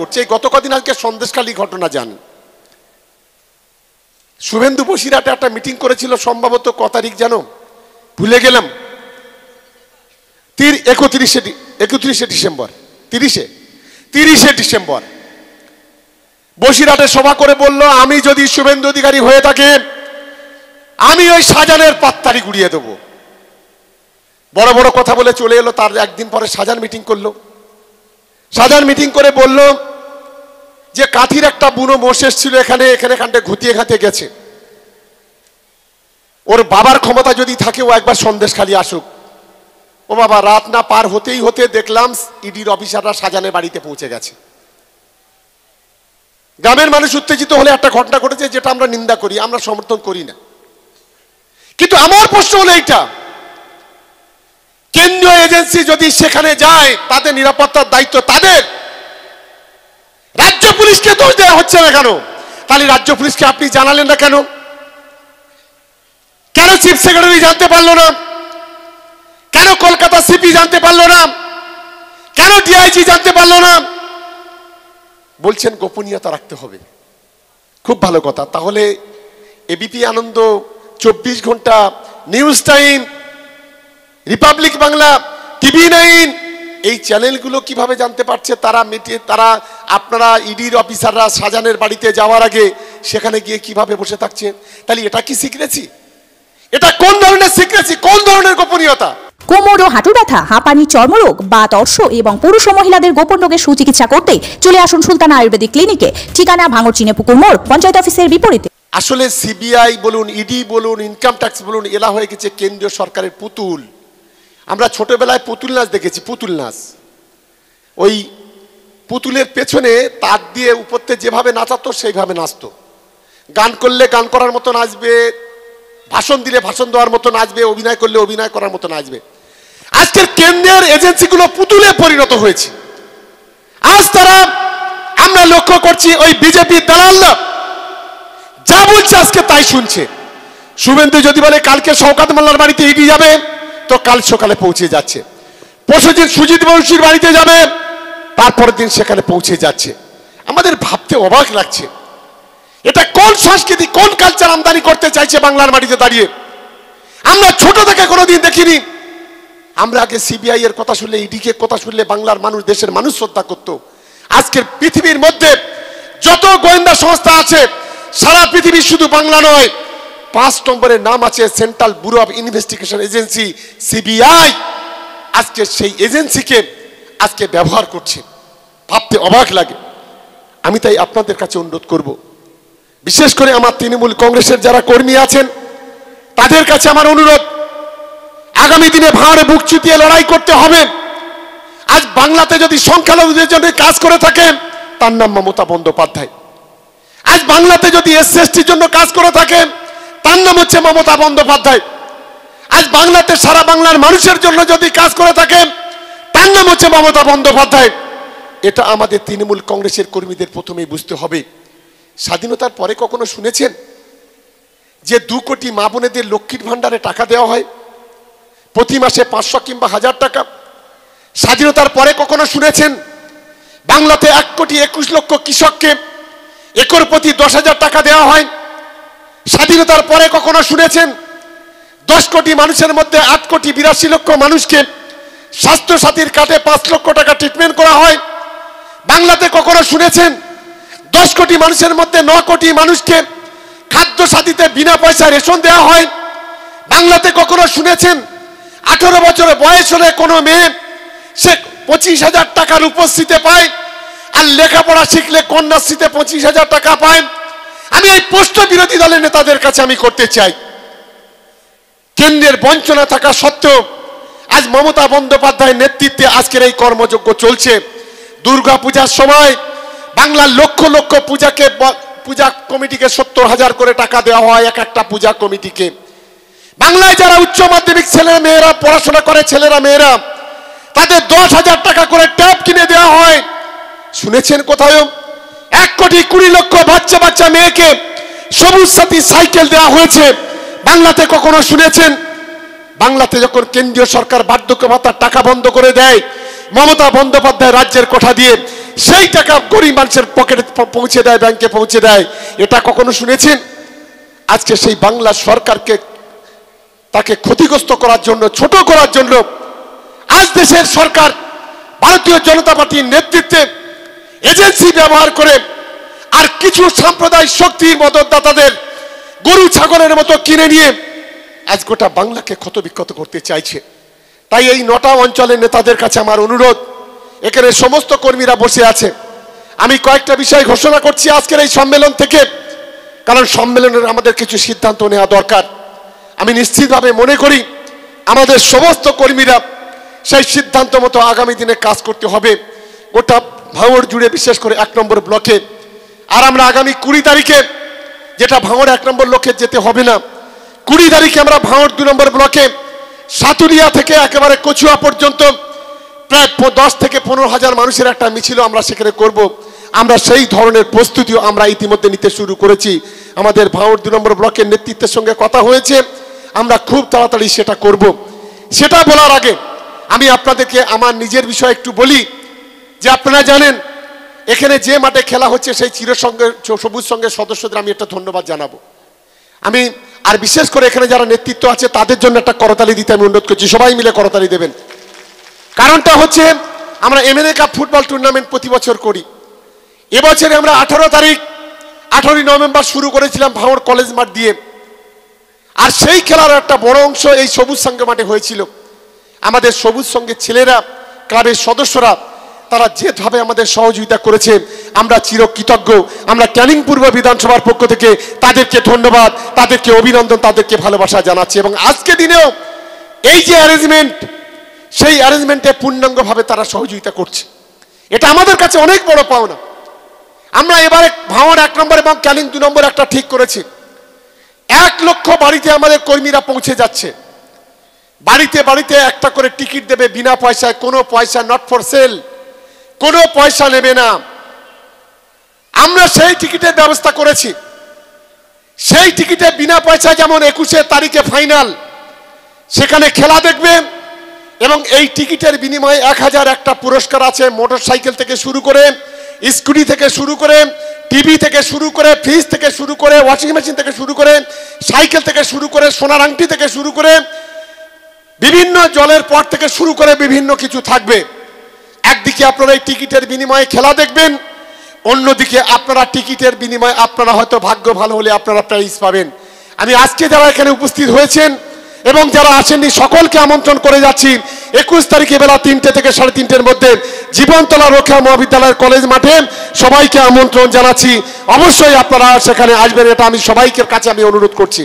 করছে। গত কদিন আজকে সন্দেশখালী ঘটনা জান, শুভেন্দু বসিরহাটে একটা মিটিং করেছিল, সম্ভবত ক তারিখ জানো ভুলে গেলাম, 31শে ডিসেম্বর, 30শে ডিসেম্বর বসিরহাটে সভা করে বলল, আমি যদি শুভেন্দু অধিকারী হয়ে থাকে আমি ওই শাহজাহানের পাত্তারি গুড়িয়ে দেব। বড় বড় কথা বলে চলে এলো। তার একদিন পরে শাহজাহান মিটিং করলো। শাহজাহান মিটিং করে বলল যে কাঠির একটা বুনো মোষ এসেছিল এখানে ঘুতিয়ে ঘাতে গেছে, ওর বাবার ক্ষমতা যদি থাকে ও একবার সন্দেশখালী আসুক। ও বাবা, রাত না পার হতেই হতে দেখলাম ইডির অফিসাররা শাহজাহানের বাড়িতে পৌঁছে গেছে। গ্রামের মানুষ উত্তেজিত হলে একটা ঘটনা ঘটেছে যেটা আমরা নিন্দা করি, আমরা সমর্থন করি না। কিন্তু আমার প্রশ্ন হলো এইটা, কেন্দ্রীয় এজেন্সি যদি সেখানে যায় তাদের নিরাপত্তার দায়িত্ব তাদের, রাজ্য পুলিশকে দোষ দেওয়া হচ্ছে না কেন? তাহলে রাজ্য পুলিশকে আপনি জানালেন না কেন? কেন চিফ সেক্রেটারি জানতে পারলো না? কেন কলকাতা সিপি জানতে পারলো না? কেন ডিআইজি জানতে পারলো না? বলছেন গোপনীয়তা রাখতে হবে। খুব ভালো কথা। তাহলে এবিপি আনন্দ, 24 ঘন্টা, news time, Republic Bangla, TV9 এই চ্যানেলগুলো কিভাবে জানতে পারছে? তারা আপনারা ইডির অফিসাররা শাহজাহানের বাড়িতে যাওয়ার আগে সেখানে গিয়ে কিভাবে বসে থাকছে? তাহলে এটা কি সিক্রেসি? এটা কোন ধরনের সিক্রেসি, কোন ধরনের গোপনীয়তা? কোমর ও হাঁটু ব্যথা, হাঁপানি, চর্মরোগ, বাত, অর্শ এবং পুরুষ ও মহিলাদের গোপন রোগের সুচিকিৎসা করতে চলে আসুন সুলতানা আয়ুর্বেদিক ক্লিনিকে। ঠিকানা ভাঙড় পুকুর মোড়, পঞ্চায়েত অফিসের বিপরীতে। আসলে সিবিআই বলুন, ইডি বলুন, ইনকাম ট্যাক্স বলুন, এলা হয়ে গেছে কেন্দ্রীয় সরকারের পুতুল। আমরা ছোটবেলায় পুতুল নাচ দেখেছি, পুতুল নাচ। ওই পুতুলের পেছনে তার দিয়ে উপরতে যেভাবে নাচাতো সেইভাবে নাচতো। গান করলে গান করার মতো নাচবে, ভাষণ দিলে ভাষণ দেওয়ার মতো নাচবে, অভিনয় করলে অভিনয় করার মতো নাচবে। আজকের কেন্দ্রের এজেন্সিগুলো পুতুলে পরিণত হয়েছে। আজ তারা, আমরা লক্ষ্য করছি ওই বিজেপির দালালরা যা বলছে আজকে তাই শুনছে। শুভেন্দু যদি বলে কালকে শওকত মোল্লার বাড়িতে ইডি যাবে, তো কাল সকালে পৌঁছে যাচ্ছে। পরশুদিন সুজিত বংশীর বাড়িতে যাবে, তারপরের দিন সেখানে পৌঁছে যাচ্ছে। আমাদের ভাবতে অবাক লাগছে, এটা কোন সংস্কৃতি, কোন কালচার আমদানি করতে চাইছে বাংলার মাটিতে দাঁড়িয়ে? আমরা ছোট থেকে কোনোদিন দেখিনি। আমরা আগে সিবিআই এর কথা শুনলে, ইডি কে কথা শুনলে বাংলার মানুষ, দেশের মানুষ শ্রদ্ধা করত। আজকের পৃথিবীর মধ্যে যত গোয়েন্দা সংস্থা আছে সারা পৃথিবী, শুধু বাংলা নয়, 5 নম্বরের নাম আছে central bureau of investigation agency, CBI. আজকে সেই এজেন্সিকে আজকে ব্যবহার করছে, ভাবতে অবাক লাগে। আমি তাই আপনাদের কাছে অনুরোধ করব, বিশেষ করে আমার তৃণমূল কংগ্রেসের যারা কর্মী আছেন তাদের কাছে আমার অনুরোধ, আগামী দিনে ভাঁড়ে বুক চুটিয়ে লড়াই করতে হবে। আজ বাংলাতে যদি সংখ্যালঘুদের জন্য কাজ করে থাকে তার নাম মমতা বন্দ্যোপাধ্যায়। আজ বাংলাতে যদি SC/STর জন্য কাজ করে থাকে তার নাম হচ্ছে মমতা বন্দ্যোপাধ্যায়। আজ বাংলাতে সারা বাংলার মানুষের জন্য যদি কাজ করে থাকে তার নাম হচ্ছে মমতা বন্দ্যোপাধ্যায়। এটা আমাদের তৃণমূল কংগ্রেসের কর্মীদের প্রথমেই বুঝতে হবে। স্বাধীনতার পরে কখনো শুনেছেন যে 2 কোটি মা বোনেদের লক্ষ্মীর ভান্ডারে টাকা দেওয়া হয় প্রতি মাসে 500 কিংবা 1000 টাকা? স্বাধীনতার পরে কখনো শুনেছেন বাংলাতে 1,21,00,000 কৃষককে একর প্রতি 10,000 টাকা দেওয়া হয়? স্বাধীনতার পরে কখনো শুনেছেন 10 কোটি মানুষের মধ্যে 8,82,00,000 মানুষকে স্বাস্থ্য সাথীর কার্ডে 5 লক্ষ টাকা ট্রিটমেন্ট করা হয়? বাংলাতে কখনো শুনেছেন 10 কোটি মানুষের মধ্যে 9 কোটি মানুষকে খাদ্য সাথীতে বিনা পয়সায় রেশন দেওয়া হয়? বাংলাতে কখনো শুনেছেন 18 বছরের বয়স হলে কোনো মেয়ে সে 25,000 টাকা রূপশ্রীতে পায়, আর লেখাপড়া শিখলে কন্যাশ্রীতে 25,000 টাকা পায়? আমি এই প্রশ্ন বিরোধী দলের নেতাদের কাছে আমি করতে চাই। কেন্দ্রের বঞ্চনা থাকা সত্ত্বেও আজ মমতা বন্দ্যোপাধ্যায়ের নেতৃত্বে আজকের এই কর্মযজ্ঞ চলছে। দুর্গা পূজার সময় বাংলার লক্ষ লক্ষ পূজা কমিটিকে 70,000 করে টাকা দেওয়া হয় এক একটা পূজা কমিটিকে। বাংলায় যারা উচ্চ মাধ্যমিক ছেলেরা মেয়েরা পড়াশোনা করে, ছেলেরা মেয়েরা, তাদের 10,000 টাকা করে ট্যাব কিনে দেওয়া হয়। শুনেছেন কোথাও 1,20,00,000 বাচ্চা বাচ্চা মেয়েকে সবুজ সাথী সাইকেল দেওয়া হয়েছে? বাংলাতে কখনো শুনেছেন? বাংলাতে যখন কেন্দ্রীয় সরকার বার্ধক্য ভাতার টাকা বন্ধ করে দেয়, মমতা বন্দ্যোপাধ্যায় রাজ্যের কোঠা দিয়ে সেই টাকা গরিব মানুষের পকেটে পৌঁছে দেয়, ব্যাংকে পৌঁছে দেয়। এটা কখনো শুনেছেন? আজকে সেই বাংলা সরকারকে তাকে ক্ষতিগ্রস্ত করার জন্য, ছোট করার জন্য আজ দেশের সরকার ভারতীয় জনতা পার্টির নেতৃত্বে এজেন্সি ব্যবহার করে আর কিছু সাম্প্রদায়িক শক্তির মদতদাতাদের গরু ছাগলের মতো কিনে নিয়ে আজ গোটা বাংলাকে ক্ষতবিক্ষত করতে চাইছে। তাই এই 9টা অঞ্চলের নেতাদের কাছে আমার অনুরোধ, এখানে সমস্ত কর্মীরা বসে আছে, আমি কয়েকটা বিষয় ঘোষণা করছি আজকের এই সম্মেলন থেকে, কারণ সম্মেলনের আমাদের কিছু সিদ্ধান্ত নেওয়া দরকার। আমি নিশ্চিতভাবে মনে করি আমাদের সমস্ত কর্মীরা সেই সিদ্ধান্ত মতো আগামী দিনে কাজ করতে হবে গোটা ভাঙড় জুড়ে, বিশেষ করে 1 নম্বর ব্লকে। আর আমরা আগামী 20 তারিখে, যেটা ভাঙড় 1 নম্বর ব্লকে যেতে হবে না, 20 তারিখে আমরা ভাঙড় 2 নম্বর ব্লকে সাতুরিয়া থেকে একেবারে কচুয়া পর্যন্ত প্রায় 10 থেকে 15 হাজার মানুষের একটা মিছিল আমরা সেখানে করব। আমরা সেই ধরনের প্রস্তুতিও আমরা ইতিমধ্যে নিতে শুরু করেছি। আমাদের ভাঙড় 2 নম্বর ব্লকের নেতৃত্বের সঙ্গে কথা হয়েছে, আমরা খুব তাড়াতাড়ি সেটা করব। সেটা বলার আগে আমি আপনাদেরকে আমার নিজের বিষয় একটু বলি, যে আপনারা জানেন এখানে যে মাঠে খেলা হচ্ছে সেই সবুজ সংঘের সদস্যদের আমি একটা ধন্যবাদ জানাবো। আমি আর বিশেষ করে এখানে যারা নেতৃত্ব আছে তাদের জন্য একটা করতালি দিতে আমি অনুরোধ করছি, সবাই মিলে করতালি দেবেন। কারণটা হচ্ছে আমরা এমএনএ কাপ ফুটবল টুর্নামেন্ট প্রতি বছর করি। এবছরে আমরা 18 নভেম্বর শুরু করেছিলাম ভাঙড় কলেজ মাঠ দিয়ে, আর সেই খেলার একটা বড় অংশ এই সবুজ সংঘ মাঠে হয়েছিল। আমাদের সবুজ সংঘের ছেলেরা, ক্লাবের সদস্যরা, তারা যেভাবে আমাদের সহযোগিতা করেছে আমরা চিরকৃতজ্ঞ। আমরা ক্যানিং পূর্ব বিধানসভার পক্ষ থেকে তাদেরকে ধন্যবাদ, তাদেরকে অভিনন্দন, তাদেরকে ভালোবাসা জানাচ্ছি। এবং আজকে দিনেও এই যে অ্যারেঞ্জমেন্ট, সেই অ্যারেঞ্জমেন্টে পূর্ণাঙ্গভাবে তারা সহযোগিতা করছে, এটা আমাদের কাছে অনেক বড় পাওনা। আমরা এবারে ভাঙড় 1 নম্বর এবং ক্যানিং 2 নম্বর একটা ঠিক করেছি, 1 লক্ষ বাড়িতে আমাদের কর্মীরা পৌঁছে যাচ্ছে। বাড়িতে বাড়িতে একটা করে টিকিট দেবে বিনা পয়সায়, কোনো পয়সা, নট ফর সেল, কোনো পয়সা নেবে না। আমরা সেই টিকিটের ব্যবস্থা করেছি। সেই টিকিটে বিনা পয়সা, যেমন 21 তারিখে ফাইনাল, সেখানে খেলা দেখবে এবং এই টিকিটের বিনিময়ে 1000 একটা পুরস্কার আছে। মোটরসাইকেল থেকে শুরু করে, স্কুটি থেকে শুরু করে, টিভি থেকে শুরু করে, ফ্রিজ থেকে শুরু করে, ওয়াশিং মেশিন থেকে শুরু করে, সাইকেল থেকে শুরু করে, সোনার আংটি থেকে শুরু করে, বিভিন্ন জলের পট থেকে শুরু করে বিভিন্ন কিছু থাকবে। একদিকে আপনারা এই টিকিটের বিনিময়ে খেলা দেখবেন, অন্যদিকে আপনারা টিকিটের বিনিময়ে আপনারা হয়তো ভাগ্য ভালো হলে আপনারা প্রাইজ পাবেন। আমি আজকে যারা এখানে উপস্থিত হয়েছেন এবং যারা আসেননি সকলকে আমন্ত্রণ করে যাচ্ছি 21 তারিখে বেলা 3টে থেকে 3:30-এর মধ্যে জীবনতলা রক্ষা মহাবিদ্যালয়ের কলেজ মাঠে সবাইকে আমন্ত্রণ জানাচ্ছি। অবশ্যই আপনারা সেখানে আসবেন, এটা আমি সবাইকে কাছে আমি অনুরোধ করছি।